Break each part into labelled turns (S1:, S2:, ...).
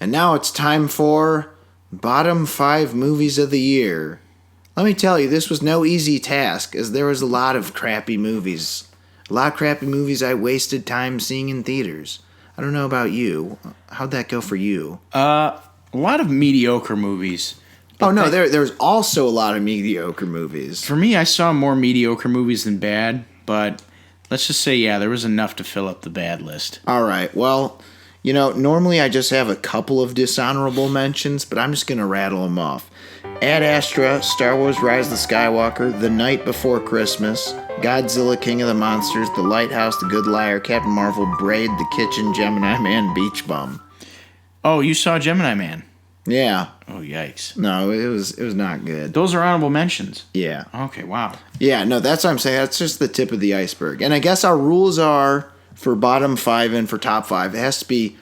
S1: And now it's time for Bottom 5 Movies of the Year. Let me tell you, this was no easy task, as there was a lot of crappy movies. A lot of crappy movies I wasted time seeing in theaters. I don't know about you. How'd that go for you?
S2: A lot of mediocre movies.
S1: Oh, no, there's also a lot of mediocre movies.
S2: For me, I saw more mediocre movies than bad, but let's just say, yeah, there was enough to fill up the bad list.
S1: All right, well, normally I just have a couple of dishonorable mentions, but I'm just going to rattle them off. Ad Astra, Star Wars Rise of the Skywalker, The Night Before Christmas, Godzilla King of the Monsters, The Lighthouse, The Good Liar, Captain Marvel, Braid, The Kitchen, Gemini Man, Beach Bum.
S2: Oh, you saw Gemini Man?
S1: Yeah.
S2: Oh, yikes.
S1: No, it was not good.
S2: Those are honorable mentions.
S1: Yeah.
S2: Okay, wow.
S1: Yeah, no, that's what I'm saying. That's just the tip of the iceberg. And I guess our rules are for bottom 5 and for top 5. It has to be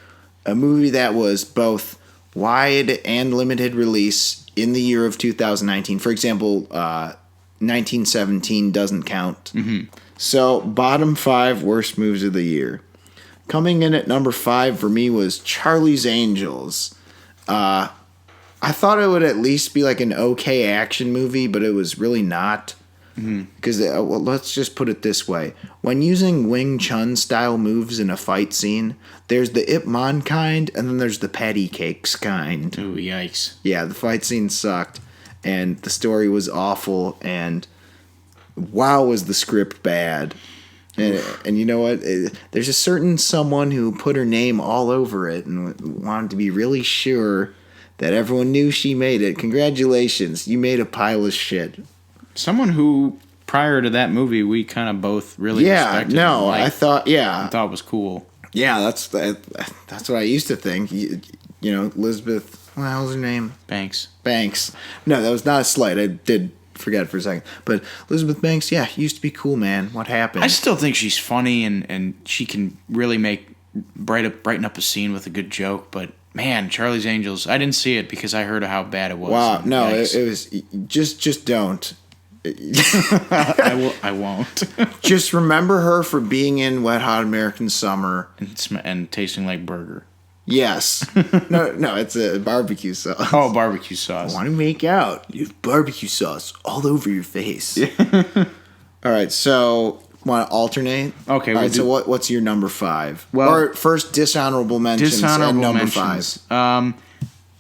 S1: a movie that was both wide and limited release in the year of 2019. For example, 1917 doesn't count.
S2: Mm-hmm.
S1: So, bottom 5 worst movies of the year. Coming in at number 5 for me was Charlie's Angels. I thought it would at least be like an okay action movie, but it was really not. Because let's just put it this way. When using Wing Chun style moves in a fight scene, there's the Ip Man kind, and then there's the patty cakes kind.
S2: Ooh, yikes.
S1: Yeah, the fight scene sucked, and the story was awful, and wow, was the script bad. And you know what? There's a certain someone who put her name all over it and wanted to be really sure that everyone knew she made it. Congratulations, you made a pile of shit.
S2: Someone who, prior to that movie, we kind of both really respected.
S1: No, I thought
S2: was cool.
S1: Yeah, that's what I used to think. You know, Elizabeth, what the hell's her name?
S2: Banks.
S1: No, that was not a slight. I did forget for a second. But Elizabeth Banks, yeah, used to be cool, man. What happened?
S2: I still think she's funny and she can really brighten up a scene with a good joke, but man, Charlie's Angels, I didn't see it because I heard how bad it was.
S1: Wow, no, it was just don't.
S2: I won't.
S1: Just remember her for being in Wet Hot American Summer
S2: and tasting like burger.
S1: Yes. No, it's a barbecue sauce.
S2: Oh, barbecue sauce.
S1: I want to make out. You have barbecue sauce all over your face. All right, so want to alternate?
S2: Okay.
S1: All right, so what's your number 5?
S2: Well,
S1: or first dishonorable mentions and number 5.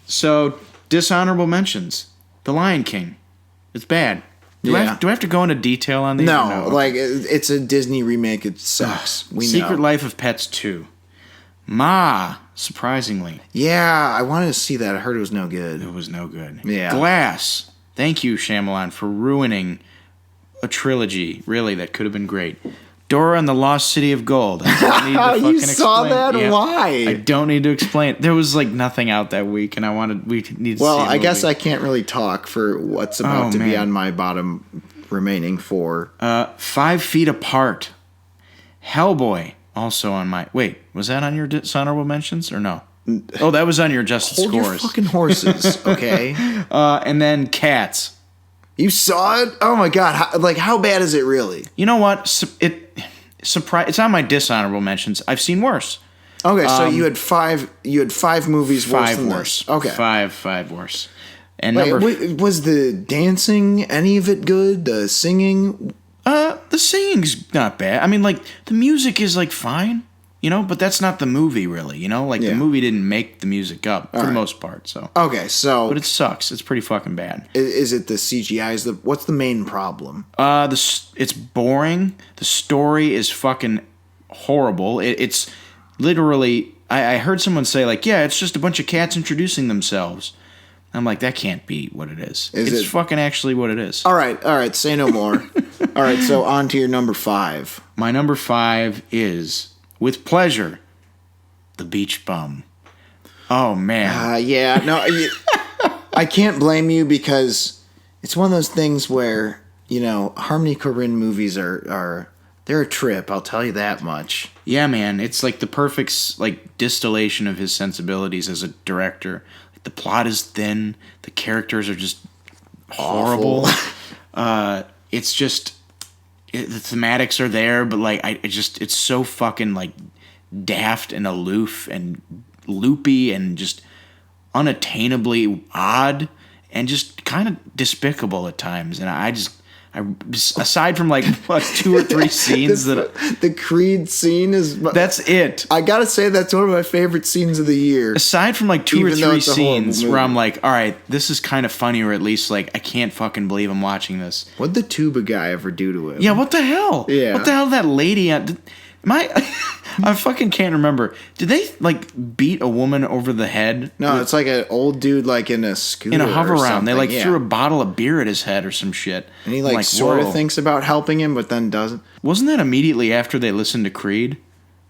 S2: So dishonorable mentions. The Lion King. It's bad. Do I have to go into detail on these?
S1: No, like it's a Disney remake. It sucks. We know.
S2: Secret Life of Pets 2. Ma, surprisingly.
S1: Yeah, I wanted to see that. I heard it was no good.
S2: It was no good.
S1: Yeah.
S2: Glass. Thank you, Shyamalan, for ruining a trilogy, really, that could have been great. Dora and the Lost City of Gold. I don't need to fucking
S1: You saw
S2: explain.
S1: that?
S2: Yeah,
S1: Why?
S2: I don't need to explain. There was like nothing out that week, and we need to
S1: Well,
S2: see a
S1: I guess
S2: movie.
S1: I can't really talk for what's about to be on my bottom remaining 4.
S2: 5 Feet Apart. Hellboy. Also on my... Wait, was that on your dishonorable mentions or no? Oh, that was on your adjusted
S1: Hold
S2: scores.
S1: your fucking horses, okay?
S2: And then Cats.
S1: You saw it? Oh my god! How bad is it really?
S2: You know what? It's on my dishonorable mentions. I've seen worse.
S1: Okay, so you had 5. You had 5 movies worse than
S2: worse.
S1: This. Okay,
S2: 5 worse. And
S1: was the dancing any of it good? The singing?
S2: The singing's not bad. I mean, like the music is like fine, but that's not the movie really. The movie didn't make the music up for the most part. So
S1: okay, so
S2: but it sucks. It's pretty fucking bad.
S1: Is it the CGI? What's the main problem?
S2: It's boring. The story is fucking horrible. It's literally. I heard someone say like, yeah, it's just a bunch of cats introducing themselves. I'm like, that can't be what it is. It's fucking actually what it is.
S1: All right. Say no more. All right, so on to your number 5.
S2: My number 5 is, with pleasure, The Beach Bum. Oh, man.
S1: Yeah. No, I can't blame you because it's one of those things where, Harmony Korine movies they're a trip, I'll tell you that much.
S2: Yeah, man. It's like the perfect distillation of his sensibilities as a director. The plot is thin. The characters are just horrible. It's just the thematics are there, but it's so fucking daft and aloof and loopy and just unattainably odd and just kind of despicable at times. And I aside from like what, 2 or 3 scenes
S1: the Creed scene is.
S2: That's it.
S1: I gotta say that's one of my favorite scenes of the year.
S2: Aside from like 2 or 3 scenes where I'm like, all right, this is kind of funny, or at least like I can't fucking believe I'm watching this.
S1: What'd the tuba guy ever do to him?
S2: Yeah, what the hell?
S1: Yeah,
S2: what the hell? That lady. I fucking can't remember. Did they like beat a woman over the head?
S1: No, it's like an old dude like in a scooter
S2: in a hover round. They like
S1: yeah.
S2: threw a bottle of beer at his head or some shit.
S1: And he like sort of thinks about helping him, but then doesn't.
S2: Wasn't that immediately after they listened to Creed?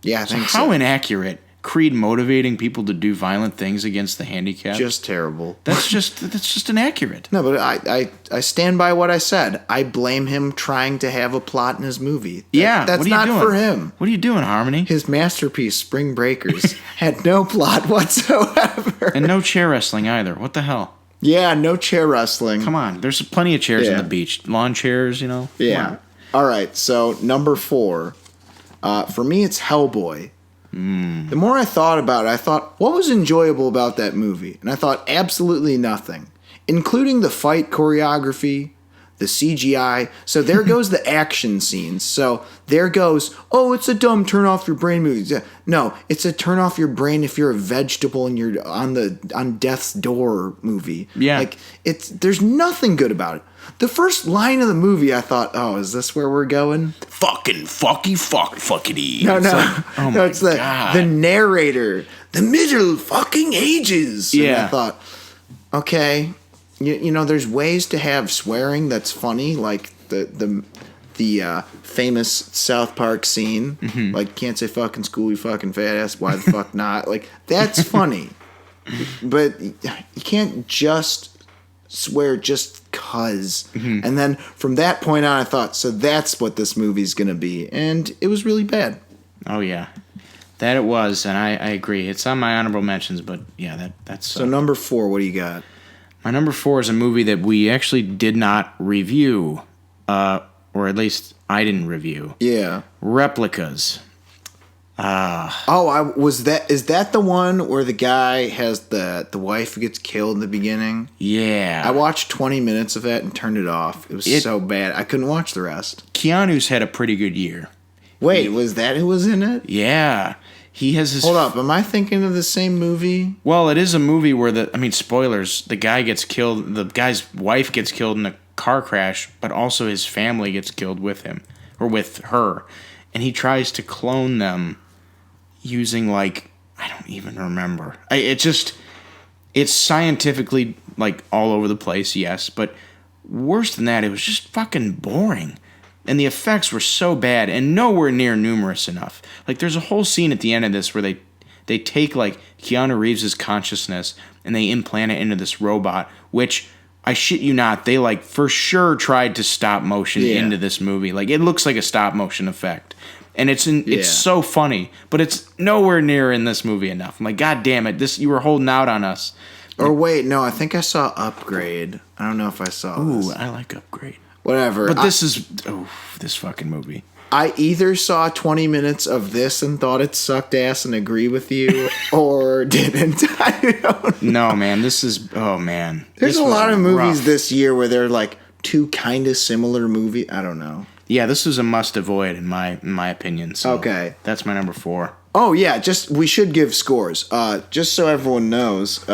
S1: Yeah, I think so.
S2: How inaccurate. Creed motivating people to do violent things against the handicapped.
S1: Just terrible.
S2: That's just inaccurate.
S1: No, but I stand by what I said. I blame him trying to have a plot in his movie. That's not
S2: doing?
S1: for him.
S2: What are you doing, Harmony?
S1: His masterpiece, Spring Breakers, had no plot whatsoever.
S2: And no chair wrestling either. What the hell?
S1: Yeah, no chair wrestling.
S2: Come on, there's plenty of chairs on the beach. Lawn chairs, you know?
S1: Yeah. All right, so number 4. For me, it's Hellboy. The more I thought about it, I thought, what was enjoyable about that movie? And I thought, absolutely nothing, including the fight choreography, the CGI. So there goes the action scenes. So there goes, oh, it's a dumb turn off your brain movie. No, it's a turn off your brain if you're a vegetable and you're on death's door movie.
S2: Yeah.
S1: Like there's nothing good about it. The first line of the movie, I thought, oh, is this where we're going?
S2: Fucking fuckity.
S1: No.
S2: It's
S1: the narrator, the Middle fucking Ages.
S2: Yeah.
S1: And I thought, okay, you know, there's ways to have swearing that's funny, like the famous South Park scene, like can't say fucking school, you fucking fat ass. Why the fuck not? Like that's funny, but you can't just swear just cause. And then from that point on, I thought, so that's what this movie's gonna be, and it was really bad.
S2: Oh yeah, that it was, and I agree. It's on my honorable mentions, but yeah, that's
S1: so number 4. What do you got?
S2: My number 4 is a movie that we actually did not review, or at least I didn't review.
S1: Yeah,
S2: Replicas.
S1: Is that the one where the guy has the wife who gets killed in the beginning?
S2: Yeah.
S1: I watched 20 minutes of that and turned it off. It was so bad. I couldn't watch the rest.
S2: Keanu's had a pretty good year.
S1: Wait, was that who was in it?
S2: Yeah. He has his...
S1: Hold up, am I thinking of the same movie?
S2: Well, it is a movie where spoilers, the guy gets killed, the guy's wife gets killed in a car crash, but also his family gets killed with him, or with her. And he tries to clone them using, like, I don't even remember. It's scientifically, like, all over the place, yes, but worse than that, it was just fucking boring. And the effects were so bad and nowhere near numerous enough. Like, there's a whole scene at the end of this where they take, like, Keanu Reeves' consciousness and they implant it into this robot, which, I shit you not, they, like, for sure tried to stop motion into this movie. Like, it looks like a stop motion effect. And it's so funny, but it's nowhere near in this movie enough. I'm like, God damn it, you were holding out on us.
S1: Or wait, no, I think I saw Upgrade. I don't know if I saw this.
S2: Ooh, I like Upgrade.
S1: Whatever.
S2: But this fucking movie.
S1: I either saw 20 minutes of this and thought it sucked ass and agree with you, or didn't. I don't know.
S2: No, man, this is, oh man.
S1: There's a lot of movies this year where they're like two kind of similar movies. I don't know.
S2: Yeah, this is a must avoid in my opinion. So
S1: okay.
S2: That's my number 4.
S1: Oh yeah, we should give scores. Just so everyone knows,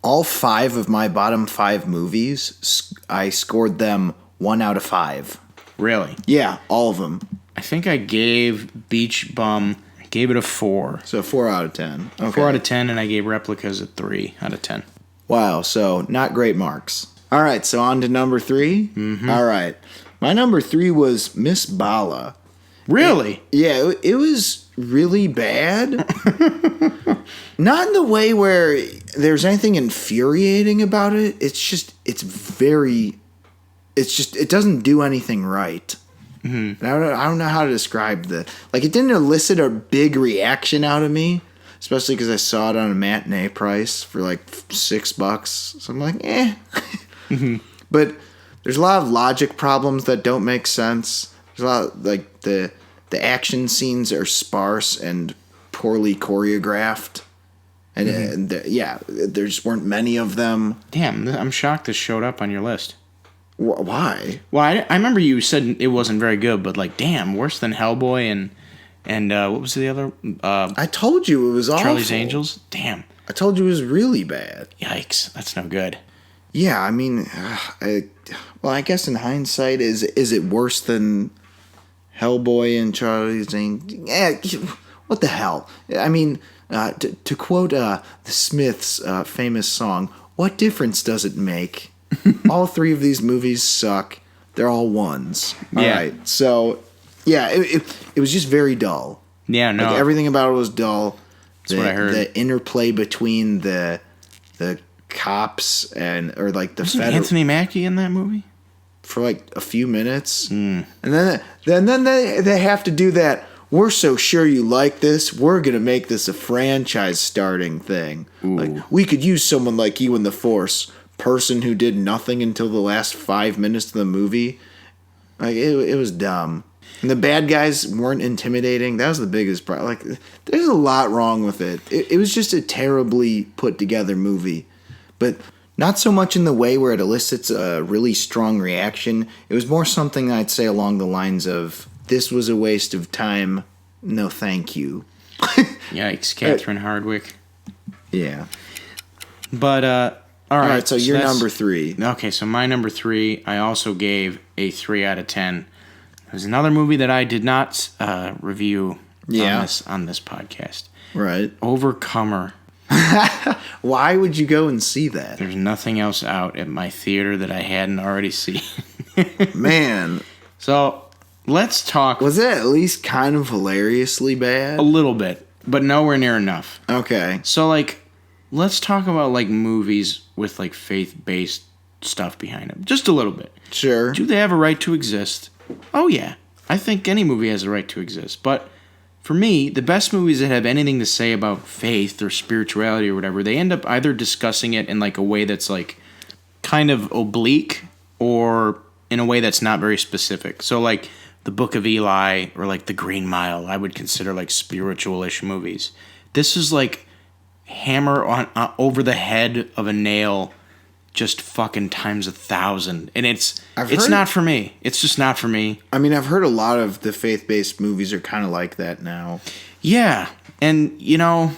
S1: all 5 of my bottom 5 movies, I scored them 1 out of 5.
S2: Really?
S1: Yeah, all of them.
S2: I think I gave Beach Bum, I gave it a 4.
S1: So 4 out of 10. Okay.
S2: 4 out of 10, and I gave Replicas a 3 out of 10.
S1: Wow, so not great marks. All right, so on to number 3. Mm-hmm. All right. My number 3 was Miss Bala.
S2: Really?
S1: It was really bad. Not in the way where there's anything infuriating about it. It doesn't do anything right. Mm-hmm. I don't know how to describe it didn't elicit a big reaction out of me, especially because I saw it on a matinee price for like $6. So I'm like, eh. Mm-hmm. But there's a lot of logic problems that don't make sense. There's a lot of, the action scenes are sparse and poorly choreographed. And there just weren't many of them.
S2: Damn, I'm shocked this showed up on your list.
S1: Why?
S2: Well, I remember you said it wasn't very good, but like, damn, worse than Hellboy and what was the other?
S1: I told you it was awful.
S2: Charlie's Angels? Damn.
S1: I told you it was really bad.
S2: Yikes, that's no good.
S1: Yeah, I mean, I guess in hindsight, is it worse than Hellboy and Charlie's Angels? What the hell? I mean, to quote the Smiths' famous song, "What difference does it make?" All three of these movies suck. They're all ones. All right. So, yeah, it was just very dull.
S2: Yeah, no.
S1: Like, everything about it was dull.
S2: That's what I heard.
S1: The interplay between the cops or like the
S2: Wasn't Anthony Mackie in that movie?
S1: For like a few minutes. And then they have to do that. We're so sure you like this. We're going to make this a franchise starting thing.
S2: Ooh.
S1: Like, we could use someone like you in the Force. Person who did nothing until the last 5 minutes of the movie. Like, it was dumb. And the bad guys weren't intimidating. That was the biggest problem. Like, there's a lot wrong with it. It was just a terribly put together movie. But not so much in the way where it elicits a really strong reaction. It was more something I'd say along the lines of, this was a waste of time. No, thank you.
S2: Yikes, Catherine Hardwicke.
S1: Yeah.
S2: But, all right,
S1: so you're number 3.
S2: Okay, so my number 3, I also gave a 3 out of 10. There's another movie that I did not review on this podcast.
S1: Right.
S2: Overcomer.
S1: Why would you go and see that?
S2: There's nothing else out at my theater that I hadn't already seen.
S1: Man.
S2: So, let's talk.
S1: Was it at least kind of hilariously bad?
S2: A little bit, but nowhere near enough.
S1: Okay.
S2: So, like, let's talk about, like, movies with, like, faith-based stuff behind them. Just a little bit.
S1: Sure.
S2: Do they have a right to exist? Oh, yeah. I think any movie has a right to exist. But for me, the best movies that have anything to say about faith or spirituality or whatever, they end up either discussing it in, like, a way that's, like, kind of oblique or in a way that's not very specific. So, like, The Book of Eli or, like, The Green Mile, I would consider, like, spiritual-ish movies. This is, like, hammer on over the head of a nail just fucking times 1,000, and it's not for me. It's just not for me.
S1: I mean, I've heard a lot of the faith-based movies are kind of like that now.
S2: Yeah, and you know,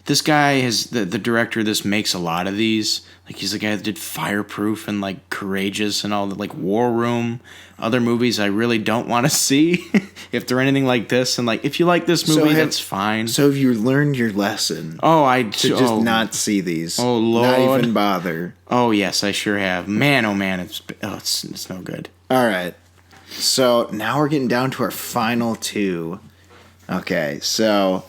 S2: this guy is the director of this, makes a lot of these. Like, he's the guy that did Fireproof and, like, Courageous and all the, like, War Room, other movies I really don't want to see if they're anything like this. And, like, if you like this movie, that's fine.
S1: So have you learned your lesson?
S2: To
S1: just not see these.
S2: Oh, Lord.
S1: Not even bother.
S2: Oh, yes, I sure have. Man, oh, man, it's no good.
S1: All right. So now we're getting down to our final 2. Okay, so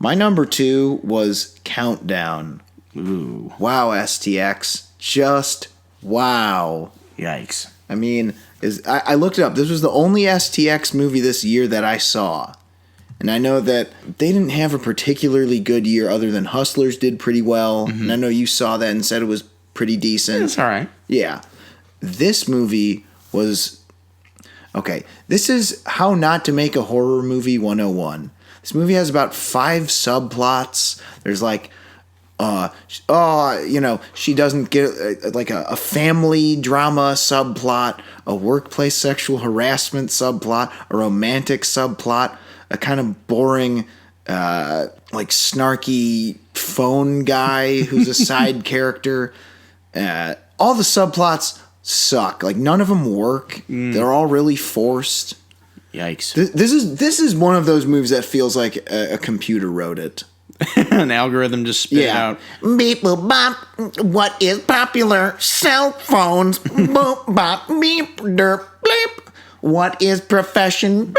S1: my number 2 was Countdown.
S2: Ooh.
S1: Wow, STX. Just wow.
S2: Yikes.
S1: I mean, I looked it up. This was the only STX movie this year that I saw. And I know that they didn't have a particularly good year other than Hustlers did pretty well. Mm-hmm. And I know you saw that and said it was pretty decent.
S2: It's all right.
S1: Yeah. This movie was... Okay, this is How Not to Make a Horror Movie 101. This movie has about 5 subplots. There's like... she doesn't get like a family drama subplot, a workplace sexual harassment subplot, a romantic subplot, a kind of boring, like snarky phone guy who's a side character. All the subplots suck. Like, none of them work. They're all really forced.
S2: Yikes.
S1: This is one of those movies that feels like a computer wrote it.
S2: An algorithm just spit it out.
S1: Beep boop bop. What is popular? Cell phones. Boop bop. Beep derp bleep. What is profession?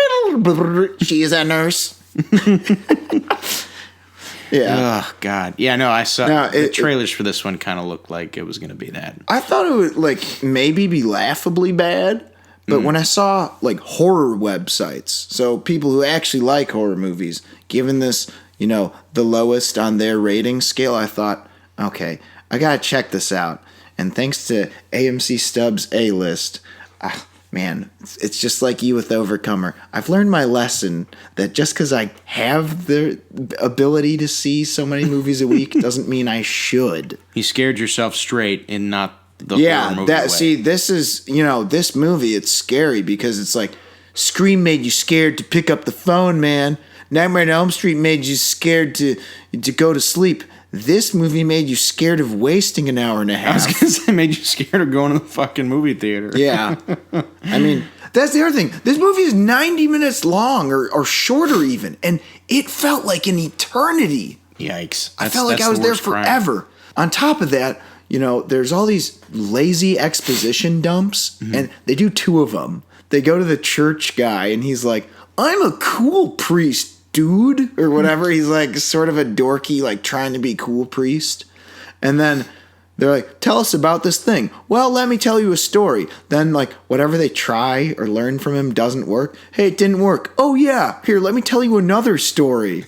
S1: She's a nurse. Yeah.
S2: Oh God. Yeah. No, I saw the trailers for this one. Kind of looked like it was going to be that.
S1: I thought it would like maybe be laughably bad. But when I saw like horror websites, so people who actually like horror movies, given this, the lowest on their rating scale, I thought, okay, I gotta check this out. And thanks to AMC Stubbs A-List, man, it's just like you with Overcomer. I've learned my lesson that just because I have the ability to see so many movies a week doesn't mean I should.
S2: You scared yourself straight and not the horror movie way.
S1: See, this is, this movie, it's scary because it's like, Scream made you scared to pick up the phone, man. Nightmare on Elm Street made you scared to go to sleep. This movie made you scared of wasting an hour and a half.
S2: I was going to say, it made you scared of going to the fucking movie theater.
S1: Yeah. I mean, that's the other thing. This movie is 90 minutes long or shorter even, and it felt like an eternity.
S2: Yikes.
S1: I felt like I was there forever. On top of that, there's all these lazy exposition dumps, and they do 2 of them. They go to the church guy, and he's like, I'm a cool priest, dude, or whatever. He's like sort of a dorky, like trying to be cool priest. And then they're like, tell us about this thing. Well, let me tell you a story. Then like whatever they try or learn from him doesn't work. Hey, it didn't work. Oh yeah, here, let me tell you another story.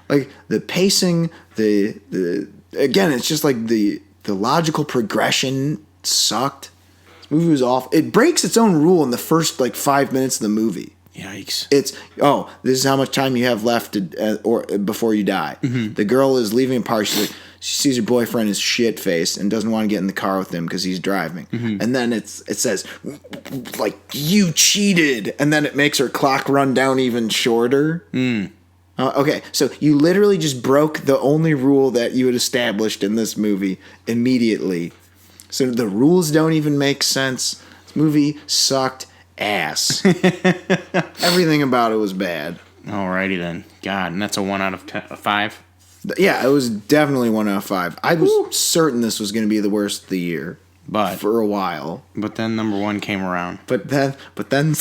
S1: Like the pacing, again, it's just like the logical progression sucked. This movie was off. It breaks its own rule in the first like 5 minutes of the movie.
S2: Yikes.
S1: It's, this is how much time you have left or before you die. Mm-hmm. The girl is leaving a party. She's like, she sees her boyfriend is shit-faced and doesn't want to get in the car with him because he's driving. Mm-hmm. And then it says, like, you cheated. And then it makes her clock run down even shorter. Okay, so you literally just broke the only rule that you had established in this movie immediately. So the rules don't even make sense. This movie sucked ass. Everything about it was bad.
S2: Alrighty then. God, and that's a 1 out of 5?
S1: Yeah, it was definitely 1 out of 5. I was certain this was going to be the worst of the year.
S2: But
S1: for a while.
S2: But then number 1 came around.
S1: But then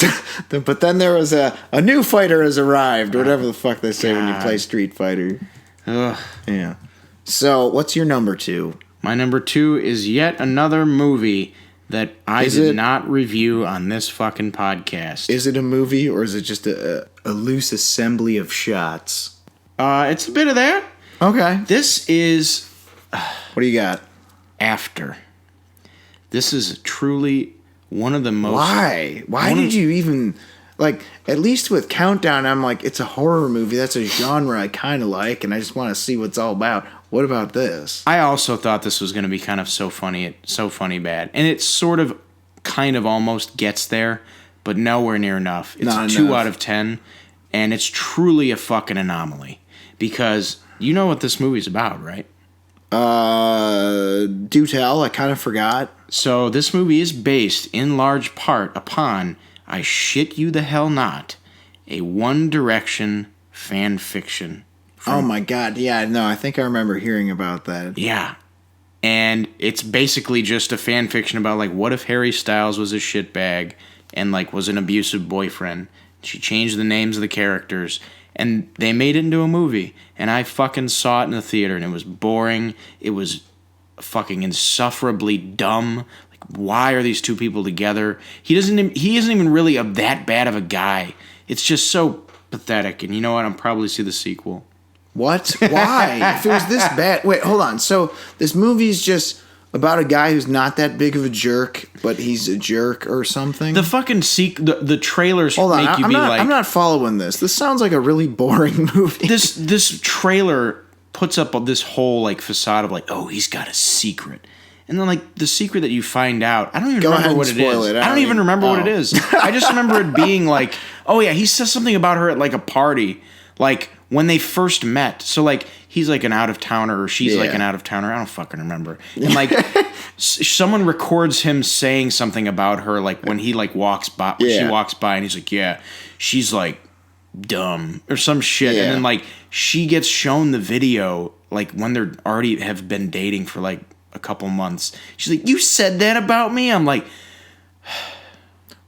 S1: there was a new fighter has arrived, or whatever the fuck they say when you play Street Fighter.
S2: Ugh.
S1: Yeah. So, what's your number 2?
S2: My number 2 is yet another movie that I did not review on this fucking podcast.
S1: Is it a movie, or is it just a loose assembly of shots?
S2: It's a bit of that.
S1: Okay.
S2: This is...
S1: what do you got?
S2: After. This is truly one of the most...
S1: Why? Why did you even... Like, at least with Countdown, I'm like, it's a horror movie. That's a genre I kind of like, and I just want to see what it's all about. What about this?
S2: I also thought this was going to be kind of so funny bad. And it sort of, kind of almost gets there, but nowhere near enough. It's
S1: Not
S2: 2
S1: enough.
S2: out of 10, and it's truly a fucking anomaly. Because you know what this movie's about, right?
S1: Do tell. I kind of forgot.
S2: So this movie is based in large part upon, I shit you the hell not, a One Direction fan fiction.
S1: Oh my god, yeah, no, I think I remember hearing about that.
S2: Yeah. And it's basically just a fan fiction about, like, what if Harry Styles was a shitbag and, like, was an abusive boyfriend? She changed the names of the characters, and they made it into a movie. And I fucking saw it in the theater, and it was boring. It was fucking insufferably dumb. Like, why are these two people together? He isn't even really that bad of a guy. It's just so pathetic. And you know what? I'll probably see the sequel.
S1: What? Why? If it was this bad... Wait, hold on. So this movie's just about a guy who's not that big of a jerk, but he's a jerk or something?
S2: The fucking the trailers
S1: hold on,
S2: make you
S1: I'm not following this. This sounds like a really boring movie.
S2: This trailer puts up this whole, like, facade of, like, oh, he's got a secret. And then, like, the secret that you find out, I don't even remember what it is. I don't even remember what it is. I just remember it being like, oh, yeah, he says something about her at, like, a party. Like, when they first met. So, like, he's, like, an out-of-towner, or she's, like, an out-of-towner. I don't fucking remember. And, like, someone records him saying something about her, like, when he, like, walks by. When she walks by, and he's like, yeah, she's, like, dumb. Or some shit. Yeah. And then, like, she gets shown the video, like, when they're already have been dating for, like, a couple months. She's like, you said that about me? I'm like...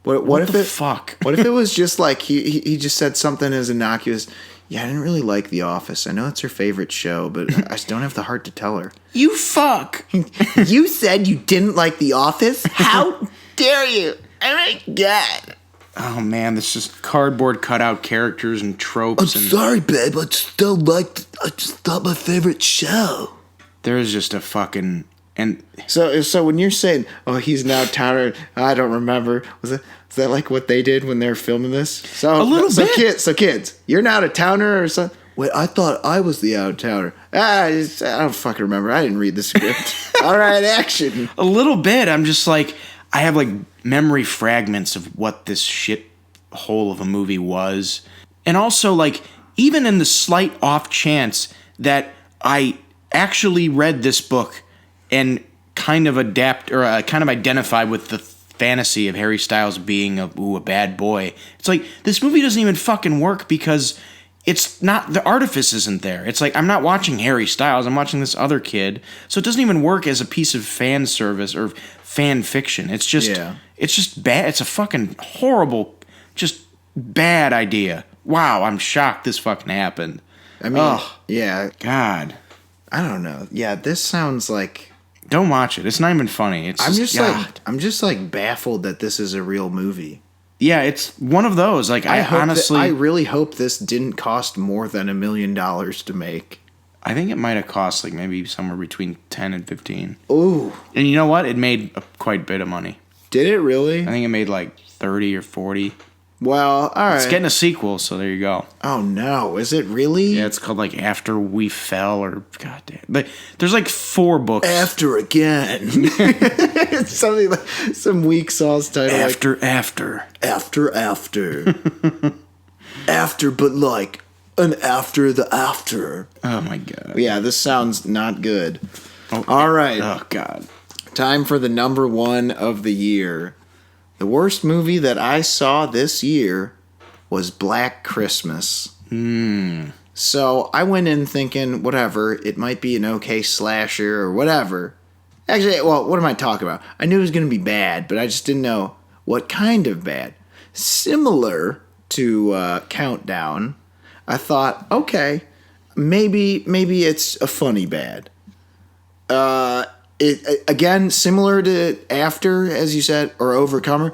S1: What if
S2: the fuck?
S1: What if it was just like he just said something as innocuous? Yeah, I didn't really like The Office. I know it's her favorite show, but I just don't have the heart to tell her.
S2: You fuck.
S1: You said you didn't like The Office? How dare you? Oh my god.
S2: Oh man, this is cardboard cutout characters and tropes.
S1: Sorry, babe. I just not my favorite show.
S2: There's just a fucking... And
S1: So when you're saying, "Oh, he's now Towner," I don't remember. Is that like what they did when they were filming this? So
S2: A little bit.
S1: Kids, you're not a Towner or something. Wait, I thought I was the out of towner. I don't fucking remember. I didn't read the script. All right, action.
S2: a little bit. I'm just like, I have like memory fragments of what this shit hole of a movie was. And also, like, even in the slight off chance that I actually read this book and kind of kind of identify with the fantasy of Harry Styles being a bad boy, it's like, this movie doesn't even fucking work because it's not, the artifice isn't there. It's like, I'm not watching Harry Styles, I'm watching this other kid. So it doesn't even work as a piece of fan service or fan fiction. It's just bad. It's a fucking horrible, just bad idea. Wow, I'm shocked this fucking happened.
S1: I mean, yeah.
S2: God.
S1: I don't know. Yeah, this sounds like...
S2: Don't watch it. It's not even funny.
S1: I'm just baffled that this is a real movie.
S2: Yeah, it's one of those. Like,
S1: I really hope this didn't cost more than $1 million to make.
S2: I think it might have cost like maybe somewhere between 10 and 15.
S1: Ooh.
S2: And you know what? It made quite a bit of money.
S1: Did it really?
S2: I think it made like 30 or 40.
S1: Well, all right.
S2: It's getting a sequel, so there you go.
S1: Oh no, is it really?
S2: Yeah, it's called like After We Fell, or goddamn. But there's like 4 books.
S1: After Again. It's something like some weak sauce title.
S2: After.
S1: After, but like an after the after.
S2: Oh my god.
S1: Yeah, this sounds not good. Oh, all right.
S2: Oh god.
S1: Time for the number 1 of the year. The worst movie that I saw this year was Black Christmas. So I went in thinking, whatever, it might be an okay slasher or whatever. Actually, well, what am I talking about? I knew it was going to be bad, but I just didn't know what kind of bad. Similar to Countdown, I thought, okay, maybe it's a funny bad. Again, similar to After, as you said, or Overcomer,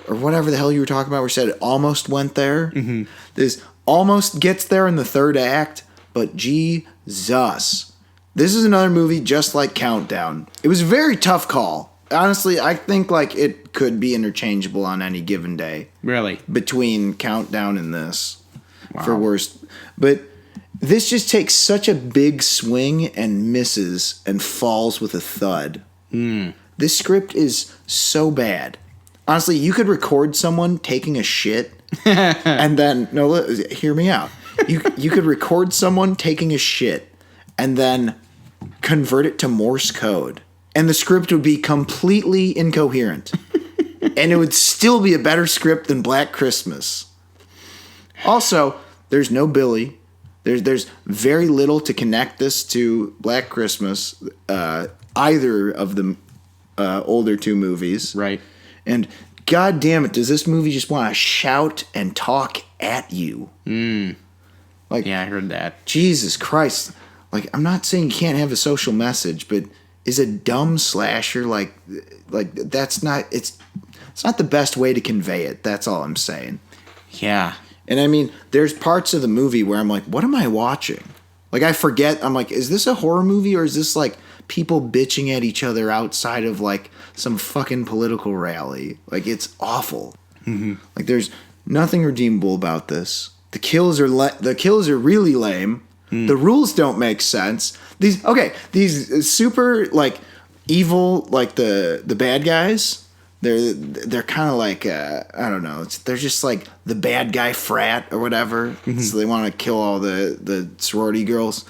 S1: or whatever the hell you were talking about, where you said it almost went there. Mm-hmm. This almost gets there in the third act, but Jesus. This is another movie just like Countdown. It was a very tough call. Honestly, I think like it could be interchangeable on any given day.
S2: Really?
S1: Between Countdown and this. Wow. For worst. But this just takes such a big swing and misses and falls with a thud. This script is so bad. Honestly, you could record someone taking a shit and then... No, hear me out. You could record someone taking a shit and then convert it to Morse code. And the script would be completely incoherent. And it would still be a better script than Black Christmas. Also, there's no Billy. There's very little to connect this to Black Christmas, either of the older 2 movies.
S2: Right.
S1: And god damn it, does this movie just want to shout and talk at you? Like,
S2: yeah, I heard that.
S1: Jesus Christ. Like, I'm not saying you can't have a social message, but is a dumb slasher like that's not... It's not the best way to convey it. That's all I'm saying.
S2: Yeah.
S1: And I mean, there's parts of the movie where I'm like, what am I watching? Like, I forget. I'm like, is this a horror movie or is this like people bitching at each other outside of like some fucking political rally? Like, it's awful. Mm-hmm. Like, there's nothing redeemable about this. The kills are really lame. The rules don't make sense. These super like evil, like the bad guys. They're kind of like I don't know. They're just like the bad guy frat or whatever. Mm-hmm. So they want to kill all the sorority girls.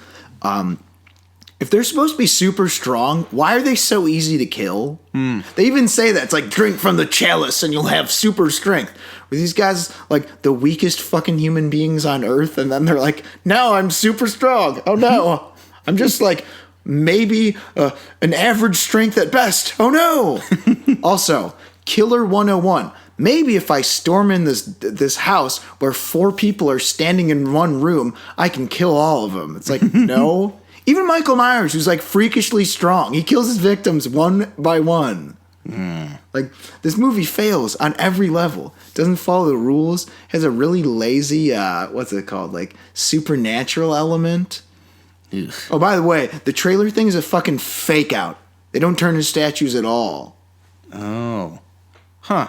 S1: If they're supposed to be super strong, why are they so easy to kill? They even say that it's like drink from the chalice and you'll have super strength. Were these guys like the weakest fucking human beings on earth? And then they're like, no, I'm super strong. Oh no, I'm just like maybe an average strength at best. Oh no. Also, Killer 101. Maybe if I storm in this house where 4 people are standing in one room, I can kill all of them. It's like, no. Even Michael Myers, who's like freakishly strong, he kills his victims one by one. Like, this movie fails on every level. Doesn't follow the rules. Has a really lazy, what's it called? Like, supernatural element. Ugh. Oh, by the way, the trailer thing is a fucking fake out. They don't turn into statues at all.
S2: Oh. Huh.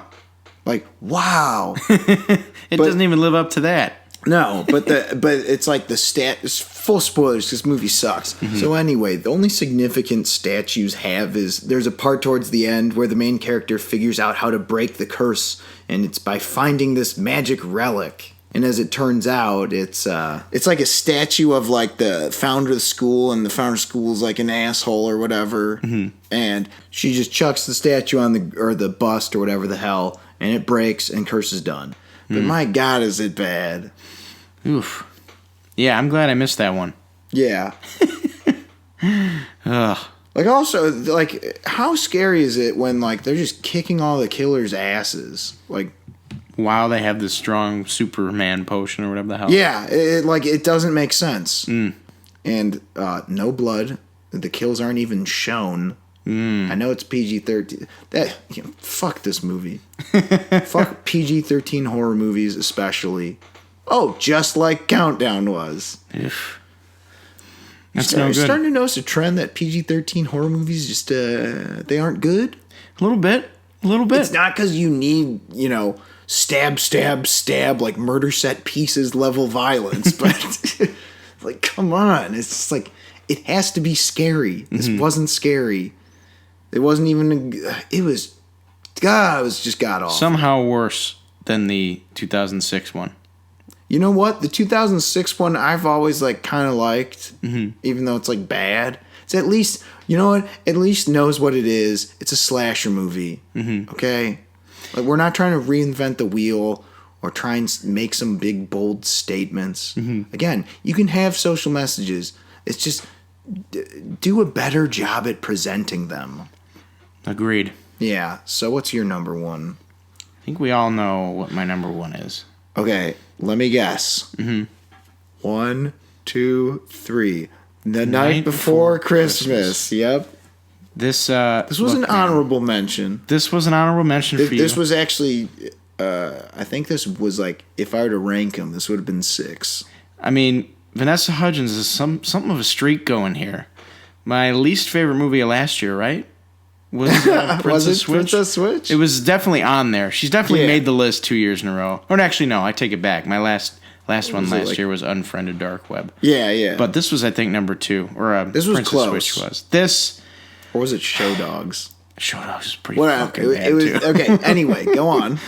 S1: Like, wow.
S2: It doesn't even live up to that.
S1: No, but it's like it's full spoilers because this movie sucks. Mm-hmm. So anyway, the only significant statues have is there's a part towards the end where the main character figures out how to break the curse, and it's by finding this magic relic. And as it turns out, it's like a statue of like the founder of the school, and the founder of the school is like an asshole or whatever. Mm-hmm. And she just chucks the statue on the bust or whatever the hell, and it breaks and curse is done. But my God, is it bad.
S2: Oof. Yeah, I'm glad I missed that one.
S1: Yeah.
S2: Ugh.
S1: Like, also, like, how scary is it when, like, they're just kicking all the killers' asses? Like,
S2: while they have this strong Superman potion or whatever the hell.
S1: Yeah, it doesn't make sense. Mm. And no blood. The kills aren't even shown. Mm. I know it's PG-13. Fuck this movie. Fuck PG-13 horror movies especially. Oh, just like Countdown was.
S2: That's no good.
S1: Starting to notice a trend that PG-13 horror movies just they aren't good.
S2: A little bit. It's
S1: not because you need stab, stab, stab like murder set pieces level violence, but like come on, it's just like it has to be scary. This wasn't scary. It wasn't even. It was just god awful.
S2: Somehow worse than the 2006 one.
S1: You know what? The 2006 one I've always like kind of liked, even though it's like bad. It's at least, you know what? At least knows what it is. It's a slasher movie. Mm-hmm. Okay, like we're not trying to reinvent the wheel or try and make some big bold statements. Mm-hmm. Again, you can have social messages. It's just do a better job at presenting them.
S2: Agreed.
S1: Yeah. So what's your number one?
S2: I think we all know what my number one is.
S1: Okay, let me guess. Mm-hmm. 1, 2, 3. The Night Before Christmas. Yep. This was an honorable mention.
S2: This was an honorable mention for you.
S1: This was actually, I think this was like, if I were to rank them, this would have been 6.
S2: I mean, Vanessa Hudgens is something of a streak going here. My least favorite movie of last year, right? Was Princess Switch?
S1: Princess Switch?
S2: It was definitely on there. She's definitely made the list 2 years in a row. Or actually, no, I take it back. My last one last year was Unfriended Dark Web.
S1: Yeah.
S2: But this was, I think, number 2. Or
S1: this was
S2: Princess
S1: close.
S2: Switch was. This...
S1: Or was it Show Dogs?
S2: Show Dogs is pretty fucking bad, too.
S1: Okay, anyway, go on.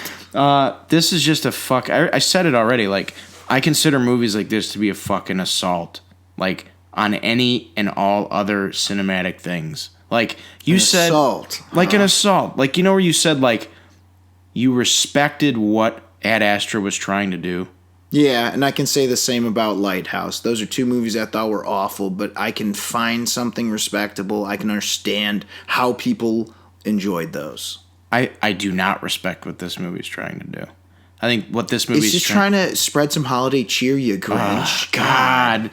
S2: This is just a fuck... I said it already. Like, I consider movies like this to be a fucking assault. Like, on any and all other cinematic things. Like, you said...
S1: Assault.
S2: Like an assault. Like, you know where you said, like, you respected what Ad Astra was trying to do?
S1: Yeah, and I can say the same about Lighthouse. Those are 2 movies I thought were awful, but I can find something respectable. I can understand how people enjoyed those.
S2: I do not respect what this movie's trying to do. I think what this movie's...
S1: It's just trying to spread some holiday cheer, you Grinch.
S2: God.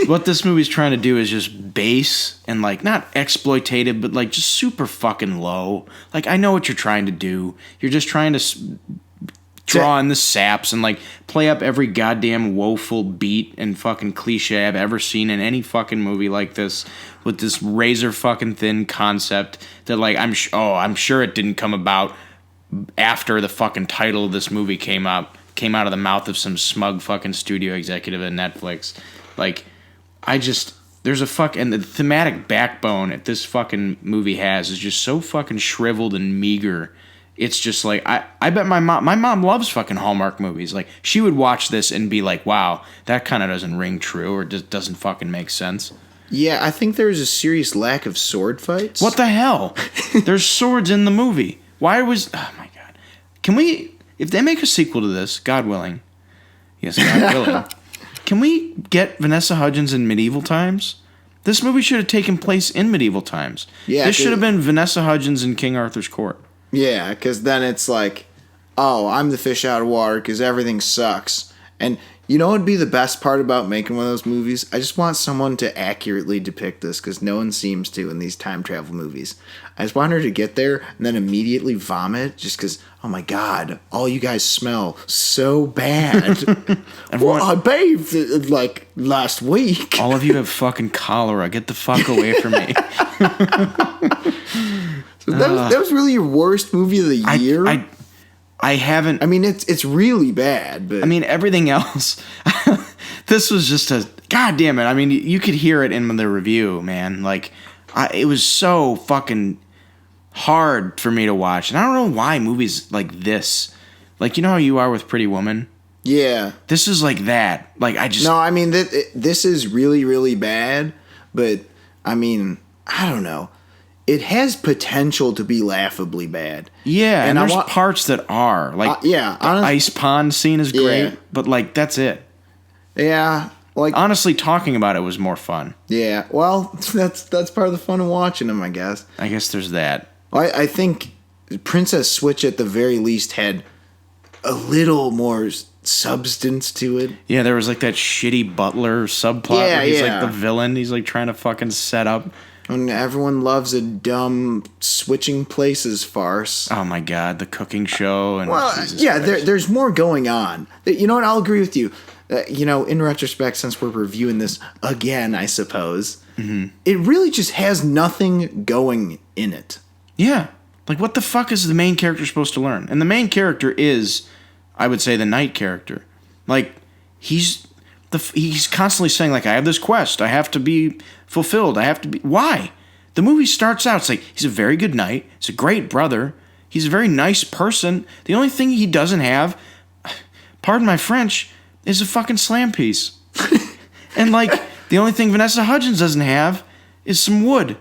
S2: What this movie's trying to do is just base and, like, not exploitative, but, like, just super fucking low. Like, I know what you're trying to do. You're just trying to draw in the saps and, like, play up every goddamn woeful beat and fucking cliche I've ever seen in any fucking movie like this with this razor fucking thin concept that, like, I'm sure it didn't come about after the fucking title of this movie came out of the mouth of some smug fucking studio executive at Netflix. Like, there's a and the thematic backbone that this fucking movie has is just so fucking shriveled and meager. It's just like, I bet my mom loves fucking Hallmark movies. Like, she would watch this and be like, wow, that kind of doesn't ring true or just doesn't fucking make sense.
S1: Yeah, I think there's a serious lack of sword fights.
S2: What the hell? There's swords in the movie. Why was... Oh, my God. Can we... If they make a sequel to this, God willing... Yes, God willing. Can we get Vanessa Hudgens in medieval times? This movie should have taken place in medieval times. Yeah, this should have been Vanessa Hudgens in King Arthur's court.
S1: Yeah, because then it's like, oh, I'm the fish out of water because everything sucks. And you know what would be the best part about making one of those movies? I just want someone to accurately depict this because no one seems to in these time travel movies. I just want her to get there and then immediately vomit just because, oh my God, all you guys smell so bad. Well, I bathed like last week.
S2: All of you have fucking cholera. Get the fuck away from me.
S1: that was really your worst movie of the year.
S2: I haven't.
S1: I mean, it's really bad, but
S2: I mean, everything else. This was just a god damn it. I mean, you could hear it in the review, man. Like, it was so fucking hard for me to watch, and I don't know why movies like this, like, you know how you are with Pretty Woman.
S1: Yeah,
S2: this is like that. Like, I just
S1: no. I mean, this is really, really bad, but I mean, I don't know. It has potential to be laughably bad.
S2: Yeah, and there's parts that are like,
S1: the
S2: ice pond scene is great, but like that's it.
S1: Yeah, like
S2: honestly, talking about it was more fun.
S1: Yeah, well, that's part of the fun of watching them, I guess.
S2: I guess there's that.
S1: I think Princess Switch at the very least had a little more substance to it.
S2: Yeah, there was like that shitty butler subplot where he's like the villain. He's like trying to fucking set up.
S1: And everyone loves a dumb switching places farce.
S2: Oh my god, the cooking show. And
S1: there's more going on. You know what? I'll agree with you. In retrospect, since we're reviewing this again, I suppose, it really just has nothing going in it.
S2: Yeah. Like, what the fuck is the main character supposed to learn? And the main character is, I would say, the knight character. Like, he's constantly saying, like, I have this quest. I have to be fulfilled. I have to be... Why? The movie starts out, it's like, he's a very good knight. He's a great brother. He's a very nice person. The only thing he doesn't have, pardon my French, is a fucking slam piece. And, like, the only thing Vanessa Hudgens doesn't have is some wood.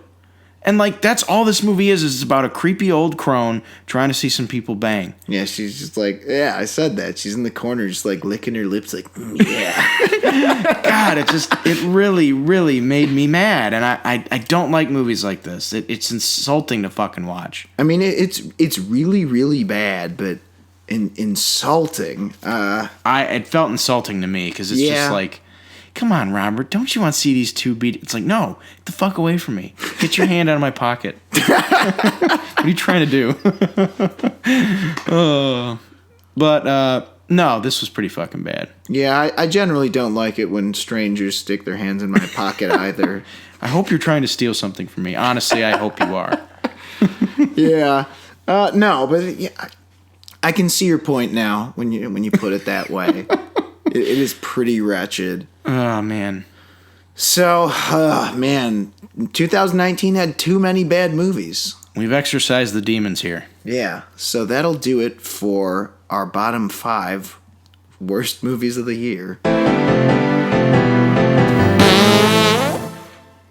S2: And, like, that's all this movie is it's about a creepy old crone trying to see some people bang.
S1: Yeah, she's just like, I said that. She's in the corner just, like, licking her lips like, yeah.
S2: God, it really, really made me mad. And I don't like movies like this. It's insulting to fucking watch.
S1: I mean, it's really, really bad, but insulting.
S2: It felt insulting to me because it's just like, come on, Robert, don't you want to see these two beat? It's like, no, get the fuck away from me. Get your hand out of my pocket. What are you trying to do? No, this was pretty fucking bad.
S1: Yeah, I generally don't like it when strangers stick their hands in my pocket either.
S2: I hope you're trying to steal something from me. Honestly, I hope you are.
S1: Yeah. No, but I can see your point now when you put it that way. It is pretty wretched.
S2: Oh, man.
S1: So, 2019 had too many bad movies.
S2: We've exorcised the demons here.
S1: Yeah, so that'll do it for our bottom 5 worst movies of the year.